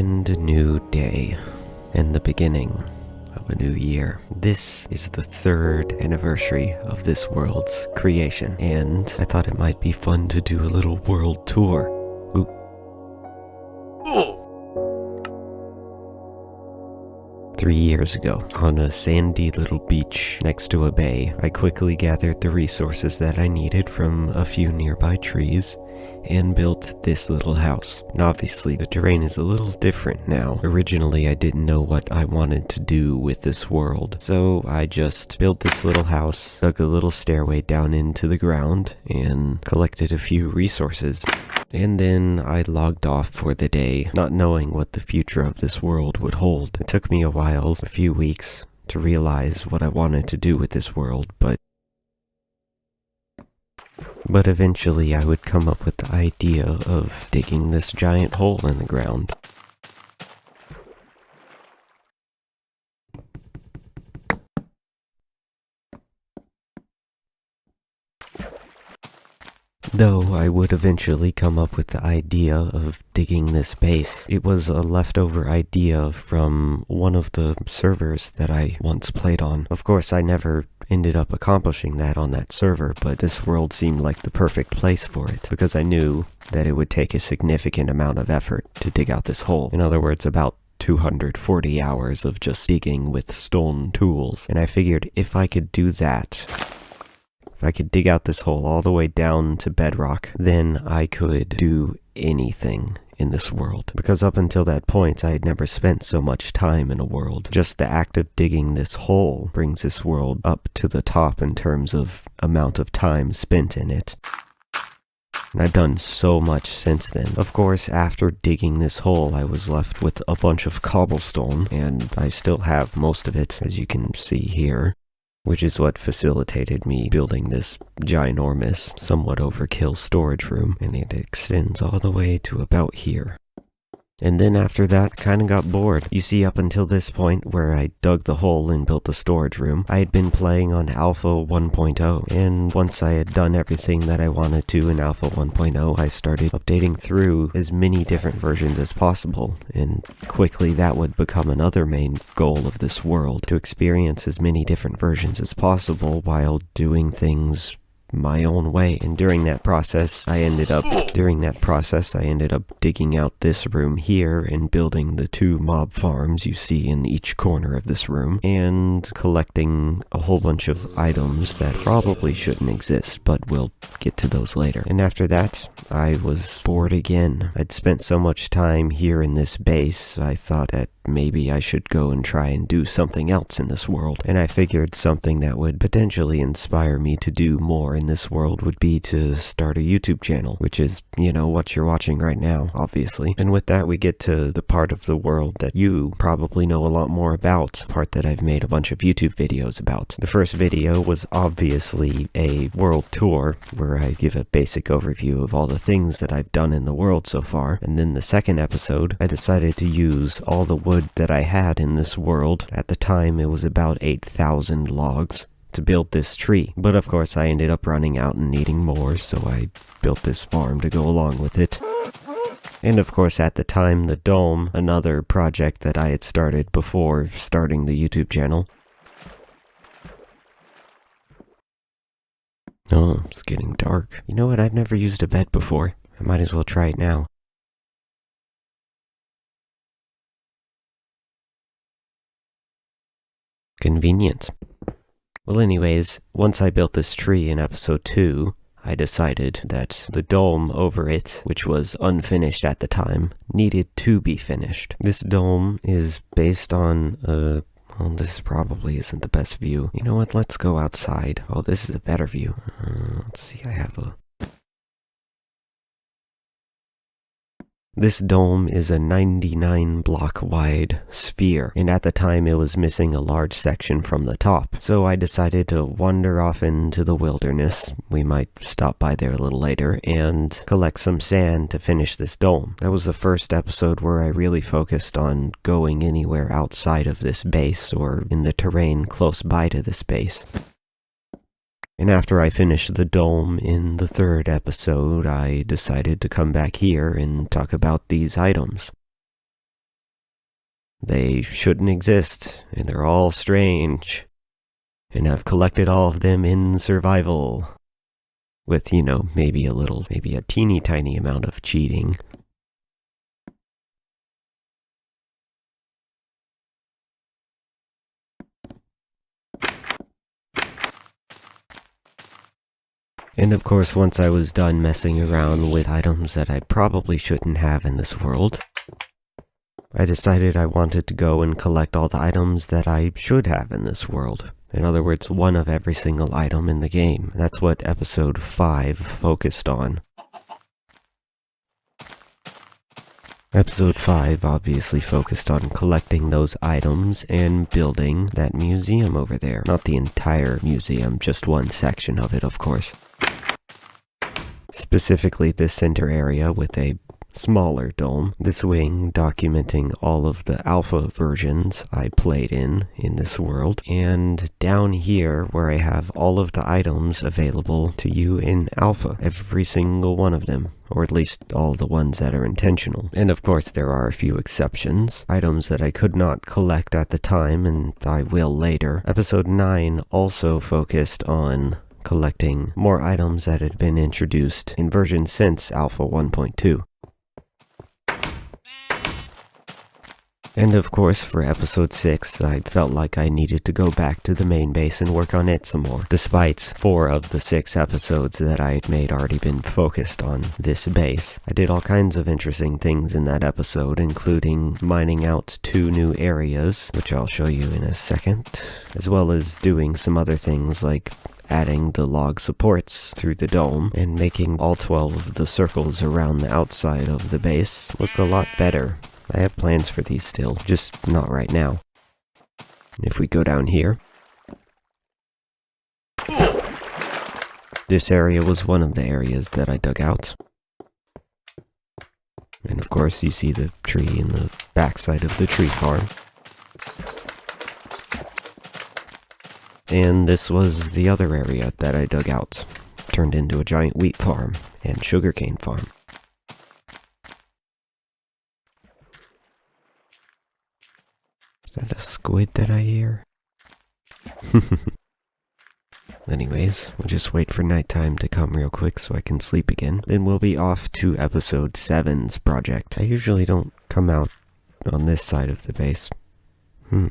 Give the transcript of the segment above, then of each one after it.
And a new day, and the beginning of a new year. This is the 3rd anniversary of this world's creation, and I thought it might be fun to do a little world tour. 3 years ago, on a sandy little beach next to a bay, I quickly gathered the resources that I needed from a few nearby trees and built this little house. And obviously, the terrain is a little different now. Originally, I didn't know what I wanted to do with this world, so I just built this little house, dug a little stairway down into the ground, and collected a few resources. And then I logged off for the day, not knowing what the future of this world would hold. It took me a while, a few weeks, to realize what I wanted to do with this world, but eventually I would come up with the idea of digging this giant hole in the ground. Though I would eventually come up with the idea of digging this base. It was a leftover idea from one of the servers that I once played on. Of course, I never ended up accomplishing that on that server, but this world seemed like the perfect place for it, because I knew that it would take a significant amount of effort to dig out this hole. In other words, about 240 hours of just digging with stone tools. And I figured if I could do that, if I could dig out this hole all the way down to bedrock, then I could do anything in this world. Because up until that point, I had never spent so much time in a world. Just the act of digging this hole brings this world up to the top in terms of amount of time spent in it. And I've done so much since then. Of course, after digging this hole, I was left with a bunch of cobblestone, and I still have most of it, as you can see here, which is what facilitated me building this ginormous, somewhat overkill storage room, and it extends all the way to about here. And then after that, kinda got bored. You see, up until this point, where I dug the hole and built the storage room, I had been playing on Alpha 1.0, and once I had done everything that I wanted to in Alpha 1.0, I started updating through as many different versions as possible, and quickly that would become another main goal of this world, to experience as many different versions as possible while doing things my own way. And during that process, I ended up digging out this room here and building the 2 mob farms you see in each corner of this room, and collecting a whole bunch of items that probably shouldn't exist, but we'll get to those later. And after that, I was bored again. I'd spent so much time here in this base, I thought that maybe I should go and try and do something else in this world. And I figured something that would potentially inspire me to do more in this world would be to start a YouTube channel, which is, what you're watching right now, obviously. And with that, we get to the part of the world that you probably know a lot more about, the part that I've made a bunch of YouTube videos about. The first video was obviously a world tour, where I give a basic overview of all the things that I've done in the world so far. And then the second episode, I decided to use all the wood that I had in this world. At the time, it was about 8,000 logs to build this tree. But of course, I ended up running out and needing more, so I built this farm to go along with it. And of course, at the time, the dome, another project that I had started before starting the YouTube channel. Oh, it's getting dark. You know what? I've never used a bed before. I might as well try it now. Convenient. Well, anyways, once I built this tree in episode 2, I decided that the dome over it, which was unfinished at the time, needed to be finished. This dome is based on well, this probably isn't the best view. You know what? Let's go outside. Oh, this is a better view. Let's see, I have a... This dome is a 99 block wide sphere, and at the time it was missing a large section from the top. So I decided to wander off into the wilderness, we might stop by there a little later, and collect some sand to finish this dome. That was the first episode where I really focused on going anywhere outside of this base or in the terrain close by to this base. And after I finished the dome in the 3rd episode, I decided to come back here and talk about these items. They shouldn't exist, and they're all strange. And I've collected all of them in survival. With, maybe a teeny tiny amount of cheating. And of course, once I was done messing around with items that I probably shouldn't have in this world, I decided I wanted to go and collect all the items that I should have in this world. In other words, one of every single item in the game. That's what episode 5 focused on. Episode 5 obviously focused on collecting those items and building that museum over there. Not the entire museum, just one section of it, of course. Specifically this center area with a smaller dome. This wing documenting all of the alpha versions I played in this world. And down here where I have all of the items available to you in alpha. Every single one of them. Or at least all the ones that are intentional. And of course there are a few exceptions. Items that I could not collect at the time and I will later. Episode 9 also focused on collecting more items that had been introduced in versions since Alpha 1.2. And of course, for episode 6, I felt like I needed to go back to the main base and work on it some more. Despite 4 of the 6 episodes that I had made already been focused on this base. I did all kinds of interesting things in that episode, including mining out 2 new areas, which I'll show you in a second, as well as doing some other things like adding the log supports through the dome and making all 12 of the circles around the outside of the base look a lot better. I have plans for these still, just not right now. If we go down here, this area was one of the areas that I dug out. And of course you see the tree in the backside of the tree farm. And this was the other area that I dug out, turned into a giant wheat farm and sugarcane farm. Is that a squid that I hear? Anyways, we'll just wait for nighttime to come real quick so I can sleep again. Then we'll be off to episode 7's project. I usually don't come out on this side of the base. I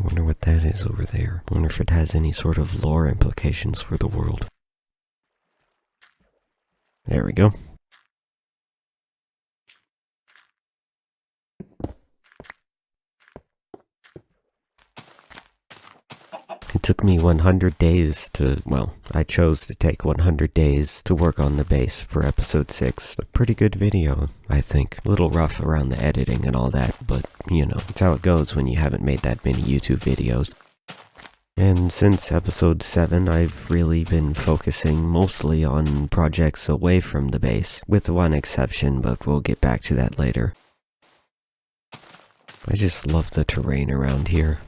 wonder what that is over there. I wonder if it has any sort of lore implications for the world. There we go. It took me 100 days to, I chose to take 100 days to work on the base for episode 6. A pretty good video, I think. A little rough around the editing and all that, but, it's how it goes when you haven't made that many YouTube videos. And since episode 7, I've really been focusing mostly on projects away from the base, with one exception, but we'll get back to that later. I just love the terrain around here.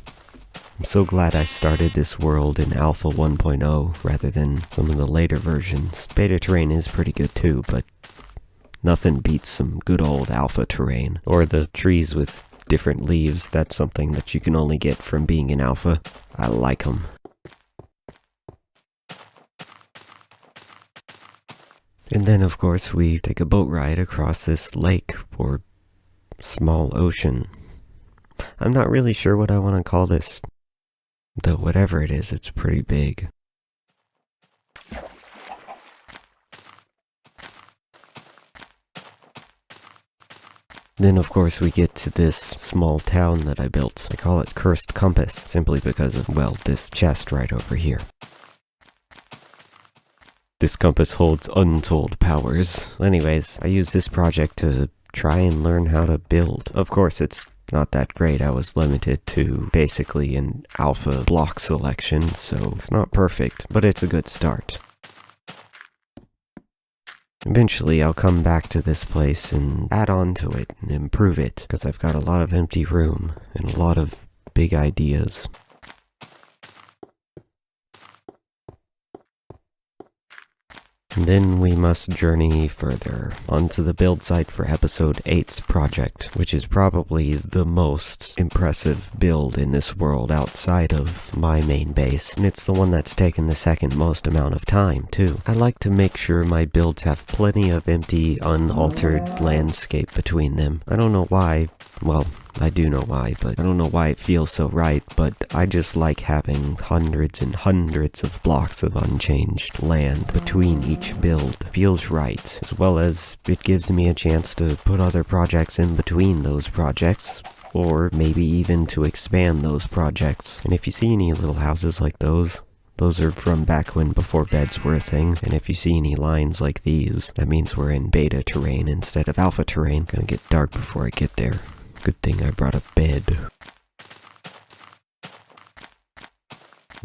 I'm so glad I started this world in Alpha 1.0 rather than some of the later versions. Beta terrain is pretty good too, but nothing beats some good old Alpha terrain. Or the trees with different leaves. That's something that you can only get from being in Alpha. I like them. And then of course we take a boat ride across this lake or small ocean. I'm not really sure what I want to call this. Though whatever it is, it's pretty big. Then of course we get to this small town that I built. I call it Cursed Compass, simply because of, this chest right over here. This compass holds untold powers. Anyways, I use this project to try and learn how to build. Of course, it's not that great. I was limited to basically an alpha block selection, so it's not perfect, but it's a good start. Eventually I'll come back to this place and add on to it and improve it, because I've got a lot of empty room and a lot of big ideas. And then we must journey further onto the build site for episode 8's project, which is probably the most impressive build in this world outside of my main base, and it's the one that's taken the second most amount of time too. I like to make sure my builds have plenty of empty, unaltered landscape between them. I don't know why, well, I do know why, but I don't know why it feels so right, but I just like having hundreds and hundreds of blocks of unchanged land between each build. It feels right, as well as it gives me a chance to put other projects in between those projects, or maybe even to expand those projects. And if you see any little houses like those are from back when before beds were a thing, and if you see any lines like these, that means we're in beta terrain instead of alpha terrain. Gonna get dark before I get there. Good thing I brought a bed.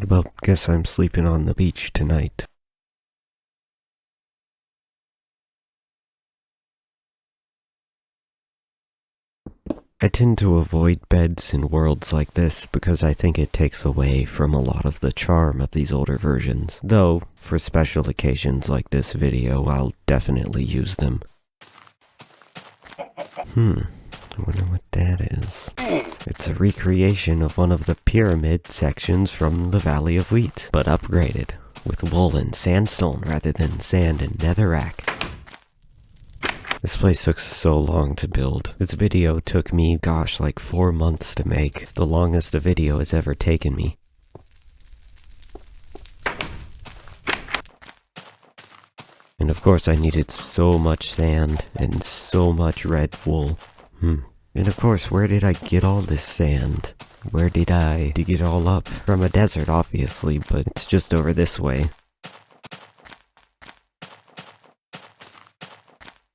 Well, guess I'm sleeping on the beach tonight. I tend to avoid beds in worlds like this because I think it takes away from a lot of the charm of these older versions. Though, for special occasions like this video, I'll definitely use them. I wonder what that is. It's a recreation of one of the pyramid sections from the Valley of Wheat, but upgraded, with wool and sandstone rather than sand and netherrack. This place took so long to build. This video took me, gosh, like 4 months to make. It's the longest a video has ever taken me. And of course I needed so much sand and so much red wool. And of course, where did I get all this sand? Where did I dig it all up? From a desert, obviously, but it's just over this way.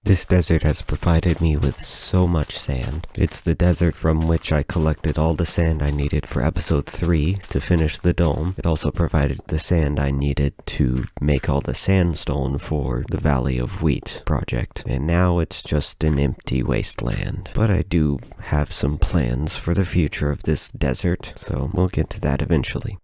This desert has provided me with so much sand. It's the desert from which I collected all the sand I needed for episode 3 to finish the dome. It also provided the sand I needed to make all the sandstone for the Valley of Wheat project. And now it's just an empty wasteland. But I do have some plans for the future of this desert, so we'll get to that eventually.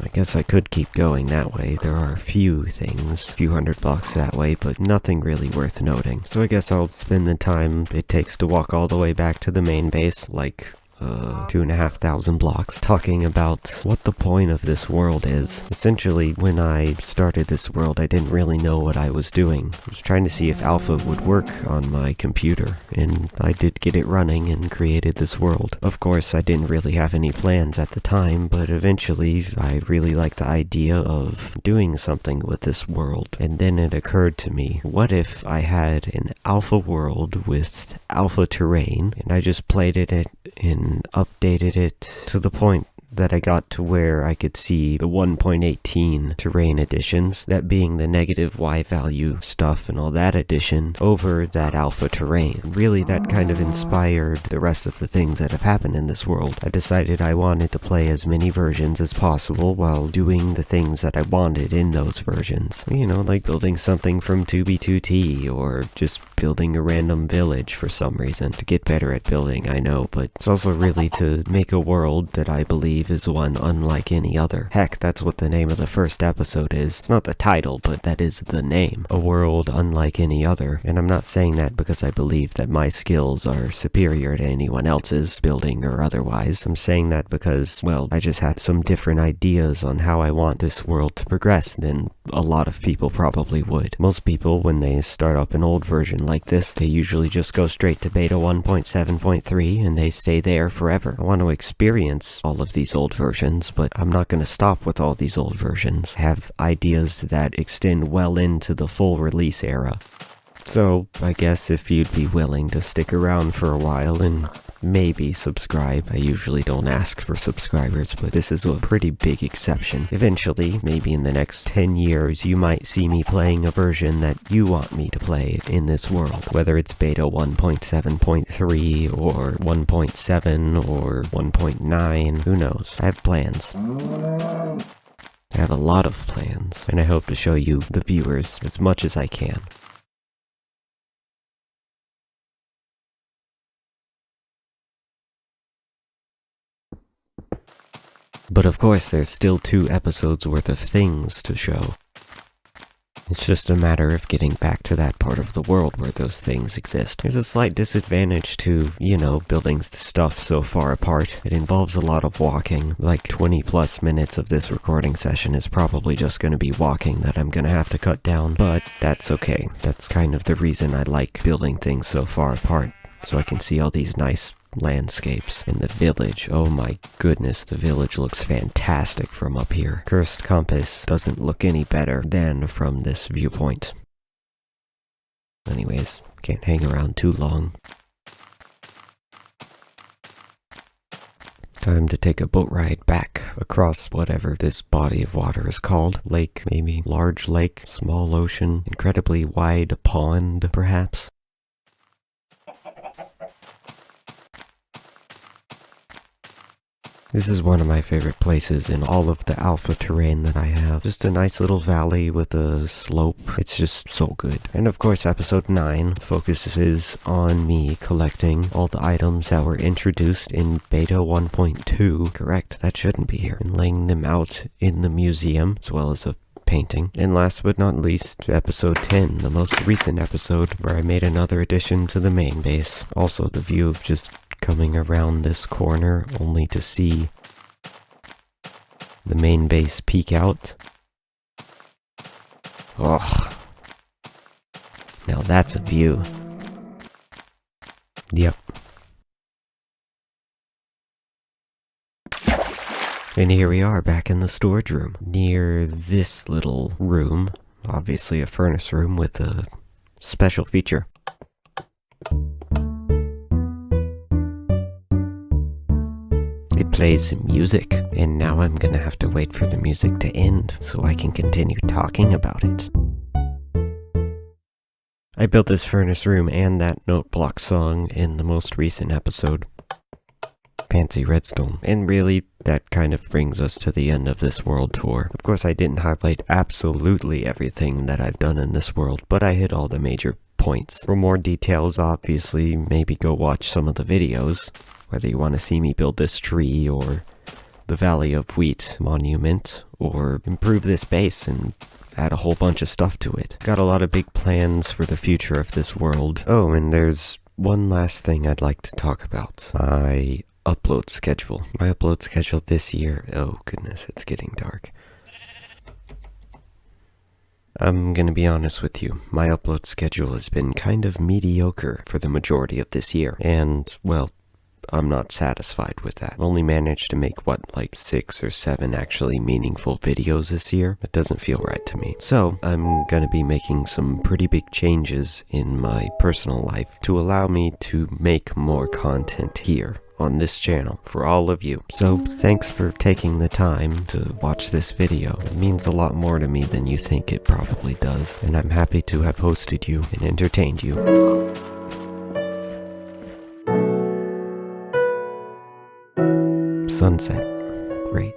I guess I could keep going that way. There are a few things, a few hundred blocks that way, but nothing really worth noting. So I guess I'll spend the time it takes to walk all the way back to the main base, like 2,500 blocks, talking about what the point of this world is. Essentially, when I started this world, I didn't really know what I was doing. I was trying to see if alpha would work on my computer, and I did get it running and created this world. Of course, I didn't really have any plans at the time, but eventually I really liked the idea of doing something with this world. And then it occurred to me, what if I had an alpha world with alpha terrain, and I just played it and updated it to the point that I got to where I could see the 1.18 terrain additions, that being the negative Y value stuff and all that addition, over that alpha terrain. Really, that kind of inspired the rest of the things that have happened in this world. I decided I wanted to play as many versions as possible while doing the things that I wanted in those versions. You know, like building something from 2B2T, or just building a random village for some reason. To get better at building, I know, but it's also really to make a world that I believe is one unlike any other. Heck, that's what the name of the first episode is. It's not the title, but that is the name. A world unlike any other. And I'm not saying that because I believe that my skills are superior to anyone else's, building or otherwise. I'm saying that because, well, I just had some different ideas on how I want this world to progress than a lot of people probably would. Most people, when they start up an old version like this, they usually just go straight to beta 1.7.3 and they stay there forever. I want to experience all of these old versions, but I'm not going to stop with all these old versions. I have ideas that extend well into the full release era. So, I guess if you'd be willing to stick around for a while and maybe subscribe. I usually don't ask for subscribers, but this is a pretty big exception. Eventually, maybe in the next 10 years, you might see me playing a version that you want me to play in this world. Whether it's beta 1.7.3 or 1.7 or 1.9, who knows? I have plans. I have a lot of plans, and I hope to show you, the viewers, as much as I can. But of course, there's still 2 episodes worth of things to show. It's just a matter of getting back to that part of the world where those things exist. There's a slight disadvantage to, building stuff so far apart. It involves a lot of walking. Like 20 plus minutes of this recording session is probably just going to be walking that I'm going to have to cut down, but that's okay. That's kind of the reason I like building things so far apart, so I can see all these nice landscapes. In the village, oh my goodness, the village looks fantastic from up here. Cursed Compass doesn't look any better than from this viewpoint. Anyways, can't hang around too long. Time to take a boat ride back across whatever this body of water is called. Lake, maybe. Large lake, small ocean, incredibly wide pond, perhaps. This is one of my favorite places in all of the alpha terrain that I have. Just a nice little valley with a slope. It's just so good. And of course, episode 9 focuses on me collecting all the items that were introduced in beta 1.2. Correct, that shouldn't be here. And laying them out in the museum, as well as a painting. And last but not least, episode 10, the most recent episode, where I made another addition to the main base. Also, the view of just coming around this corner only to see the main base peek out. Oh, now that's a view. Yep. And here we are back in the storage room. Near this little room, obviously a furnace room with a special feature. It plays music, and now I'm gonna have to wait for the music to end so I can continue talking about it. I built this furnace room and that note block song in the most recent episode. Fancy redstone. And really, that kind of brings us to the end of this world tour. Of course, I didn't highlight absolutely everything that I've done in this world, but I hit all the major points. For more details, obviously, maybe go watch some of the videos. Whether you want to see me build this tree, or the Valley of Wheat monument, or improve this base and add a whole bunch of stuff to it. Got a lot of big plans for the future of this world. Oh, and there's one last thing I'd like to talk about. My upload schedule. My upload schedule this year, oh goodness, it's getting dark. I'm gonna be honest with you, my upload schedule has been kind of mediocre for the majority of this year, and, well, I'm not satisfied with that. I've only managed to make, like 6 or 7 actually meaningful videos this year. It doesn't feel right to me. So, I'm gonna be making some pretty big changes in my personal life to allow me to make more content here on this channel for all of you. So, thanks for taking the time to watch this video. It means a lot more to me than you think it probably does, and I'm happy to have hosted you and entertained you. Sunset. Great.